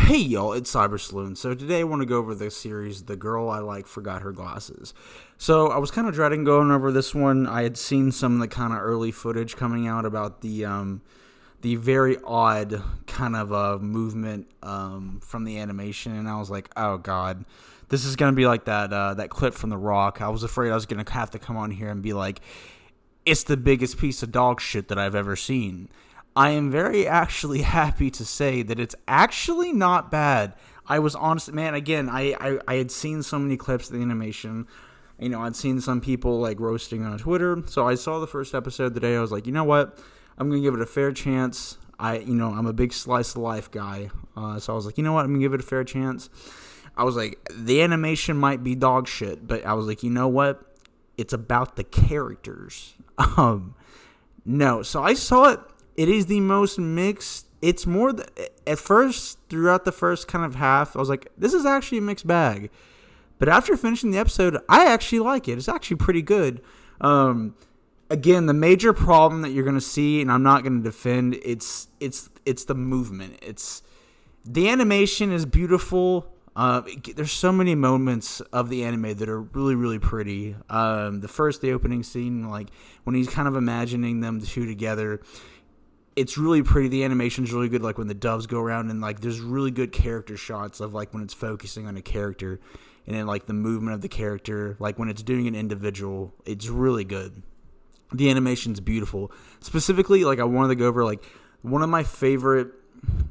Hey y'all, it's Cyber Saloon. So today I want to go over the series The Girl I Like Forgot Her Glasses. So I was kind of dreading going over this one. I had seen some of the kind of early footage coming out about the very odd kind of movement from the animation, and I was like, oh god, this is going to be like that clip from The Rock. I was afraid I was going to have to come on here and be like, it's the biggest piece of dog shit that I've ever seen. I am very actually happy to say that it's actually not bad. I was honest, man, again, I had seen so many clips of the animation. You know, I'd seen some people like roasting on Twitter. So I saw the first episode today. I was like, you know what? I'm going to give it a fair chance. I'm a big slice of life guy. So I was like, you know what? I'm going to give it a fair chance. I was like, the animation might be dog shit, but I was like, you know what? It's about the characters. No. So I saw it. It is the most mixed. It's more, at first, throughout the first kind of half, I was like, this is actually a mixed bag. But after finishing the episode, I actually like it. It's actually pretty good. Again, the major problem that you're going to see, and I'm not going to defend, it's the movement. The animation is beautiful. There's so many moments of the anime that are really, really pretty. The opening scene, like when he's kind of imagining them two together, it's really pretty. The animation's really good, like when the doves go around, and like there's really good character shots of like when it's focusing on a character, and then like the movement of the character, like when it's doing an individual, it's really good. The animation's beautiful. Specifically, like I wanted to go over like one of my favorite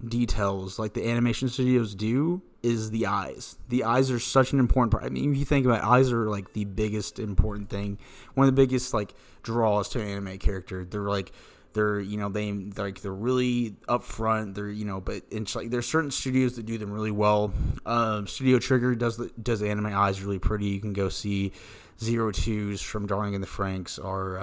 details like the animation studios do is the eyes. The eyes are such an important part. I mean, if you think about it, eyes are like the biggest important thing. One of the biggest like draws to an anime character. They're really upfront. But it's like there's certain studios that do them really well. Studio Trigger does anime eyes really pretty. You can go see 02s from Darling in the Franxx, or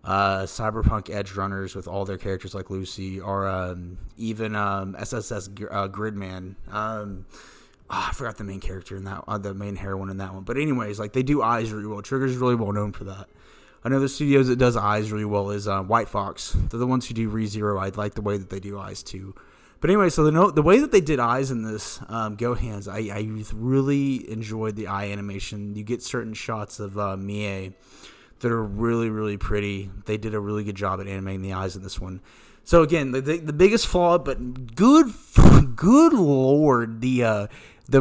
Cyberpunk Edge Runners with all their characters like Lucy, or even SSS Gridman. I forgot the main character in that, the main heroine in that one. But anyways, like they do eyes really well. Trigger's really well known for that. Another studio that does eyes really well is White Fox. They're the ones who do ReZero. I like the way that they do eyes too. But anyway, so the way that they did eyes in this Gohan's, I really enjoyed the eye animation. You get certain shots of Mie that are really, really pretty. They did a really good job at animating the eyes in this one. So again, the biggest flaw, but good lord, the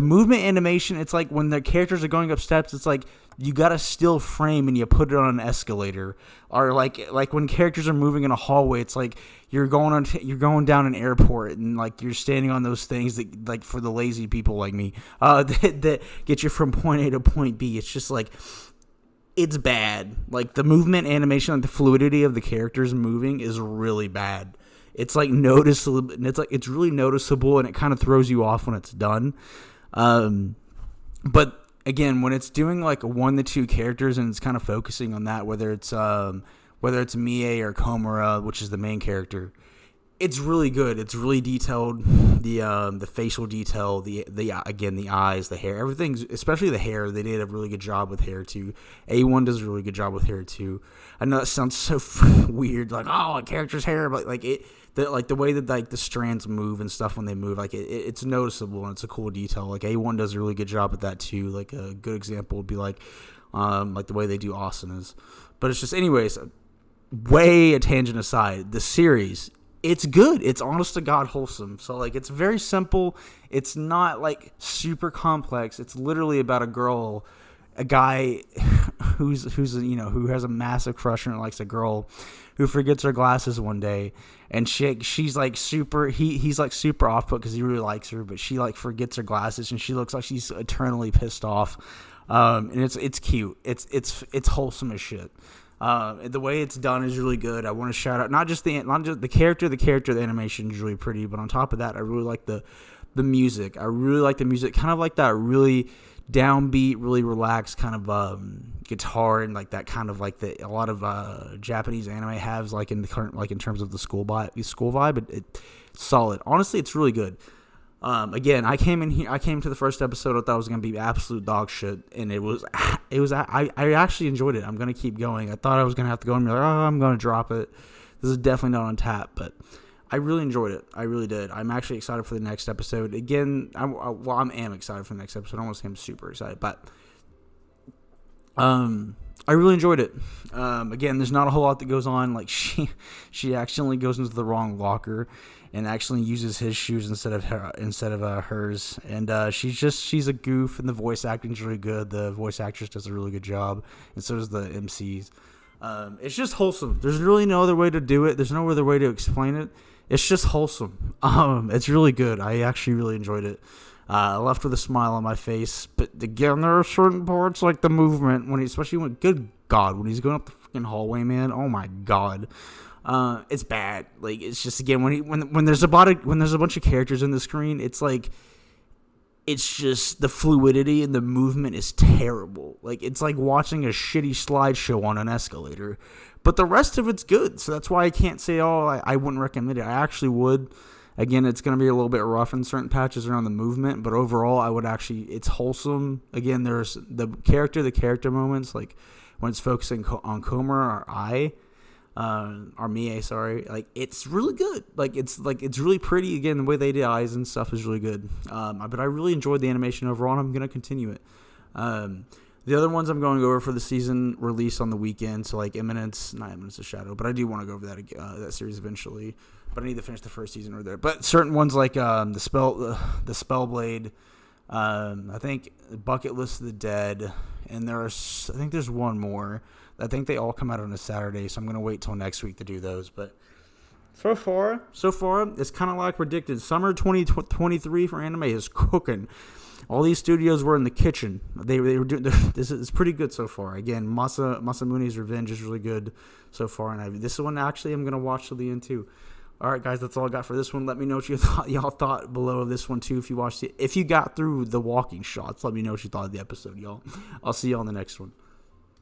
movement animation. It's like when the characters are going up steps, it's like you got a still frame and you put it on an escalator, or like when characters are moving in a hallway, it's like you're going down an airport and like you're standing on those things that, like, for the lazy people like me, that get you from point A to point B. It's just like, it's bad. Like the movement animation, like the fluidity of the characters moving is really bad. It's like noticeable, and it's really noticeable, and it kind of throws you off when it's done. But again, when it's doing like one to two characters and it's kind of focusing on that, whether it's Mie or Komura, which is the main character, it's really good. It's really detailed. The facial detail, the eyes, the hair, everything, especially the hair. They did a really good job with hair too. A1 does a really good job with hair too. I know that sounds so weird, like, oh, a character's hair, but like the way that like the strands move and stuff when they move, like it's noticeable and it's a cool detail. Like A1 does a really good job at that too. Like a good example would be like the way they do asanas. But it's just, anyways, way a tangent aside, the series, it's good. It's honest to God wholesome. So like it's very simple. It's not like super complex. It's literally about a guy who has a massive crush and likes a girl who forgets her glasses one day, and she's like super, he's like super off put because he really likes her, but she like forgets her glasses and she looks like she's eternally pissed off. And it's cute. It's wholesome as shit. The way it's done is really good. I want to shout out not just the character. The animation is really pretty, but on top of that, I really like the music. I really like the music, kind of like that really downbeat, really relaxed kind of guitar, and like that kind of like a lot of Japanese anime has, like in the current, like in terms of the school vibe. It's solid. Honestly, it's really good. Again, I came to the first episode. I thought it was gonna be absolute dog shit, and it was. I actually enjoyed it. I'm gonna keep going. I thought I was gonna have to go and be like, oh, I'm gonna drop it. This is definitely not on tap, but I really enjoyed it. I really did. I'm actually excited for the next episode. Again, I am excited for the next episode. I don't want to say I'm super excited, but I really enjoyed it. Again, there's not a whole lot that goes on. Like she accidentally goes into the wrong locker and actually uses his shoes instead of hers. And she's a goof, and the voice acting's really good. The voice actress does a really good job, and so does the MCs. It's just wholesome. There's really no other way to do it. There's no other way to explain it. It's just wholesome. It's really good. I actually really enjoyed it. I left with a smile on my face. But again, there are certain parts like the movement especially when good God, when he's going up the freaking hallway, man. Oh my God, it's bad. Like it's just again when there's a bunch of characters in the screen, it's like. It's just the fluidity and the movement is terrible. Like it's like watching a shitty slideshow on an escalator. But the rest of it's good. So that's why I can't say, I wouldn't recommend it. I actually would. Again, it's going to be a little bit rough in certain patches around the movement. But overall, I would actually, it's wholesome. Again, there's the character moments. Like when it's focusing on Comer or or Mie, sorry. Like it's really good. It's really pretty. Again, the way they did eyes and stuff is really good. But I really enjoyed the animation overall, and I'm gonna continue it. The other ones I'm going to go over for the season release on the weekend, so like not Eminence of Shadow, but I do want to go over that series eventually. But I need to finish the first season over there. But certain ones like the Spellblade, I think Bucket List of the Dead, and I think there's one more. I think they all come out on a Saturday, so I'm going to wait till next week to do those. But so far, it's kind of like predicted. Summer 2023 for anime is cooking. All these studios were in the kitchen. They were doing this is pretty good so far. Again, Masamune's Revenge is really good so far, and this one actually I'm going to watch till the end too. All right, guys, that's all I got for this one. Let me know what y'all thought below of this one too. If you watched it, if you got through the walking shots, let me know what you thought of the episode, y'all. I'll see y'all on the next one.